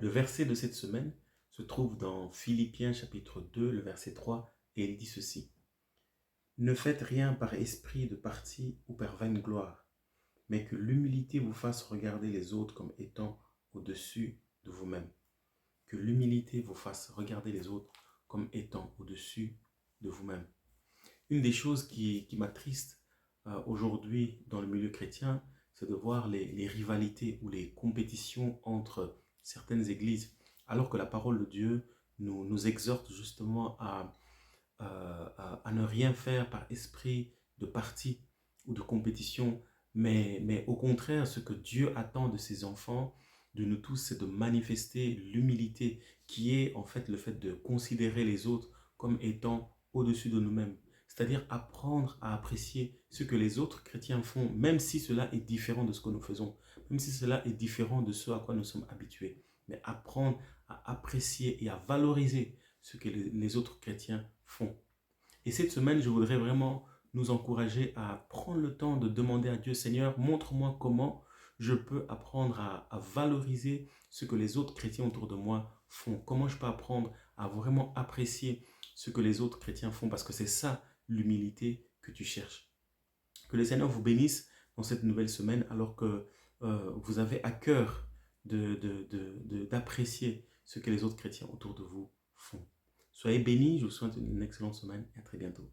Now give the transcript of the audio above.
Le verset de cette semaine se trouve dans Philippiens chapitre 2, le verset 3, et il dit ceci. Ne faites rien par esprit de parti ou par vaine gloire, mais que l'humilité vous fasse regarder les autres comme étant au-dessus de vous-même. Que l'humilité vous fasse regarder les autres comme étant au-dessus de vous-même. Une des choses qui m'attriste aujourd'hui dans le milieu chrétien, c'est de voir les rivalités ou les compétitions entre certaines églises, alors que la parole de Dieu nous exhorte justement à ne rien faire par esprit de parti ou de compétition, mais au contraire, ce que Dieu attend de ses enfants, de nous tous, c'est de manifester l'humilité qui est en fait le fait de considérer les autres comme étant au-dessus de nous-mêmes. C'est-à-dire apprendre à apprécier ce que les autres chrétiens font, même si cela est différent de ce que nous faisons, même si cela est différent de ce à quoi nous sommes habitués. Mais apprendre à apprécier et à valoriser ce que les autres chrétiens font. Et cette semaine, je voudrais vraiment nous encourager à prendre le temps de demander à Dieu, Seigneur, montre-moi comment je peux apprendre à valoriser ce que les autres chrétiens autour de moi font. Comment je peux apprendre à vraiment apprécier ce que les autres chrétiens font, parce que c'est ça l'humilité que tu cherches. Que le Seigneur vous bénisse dans cette nouvelle semaine, alors que vous avez à cœur d'apprécier ce que les autres chrétiens autour de vous font. Soyez bénis, je vous souhaite une excellente semaine et à très bientôt.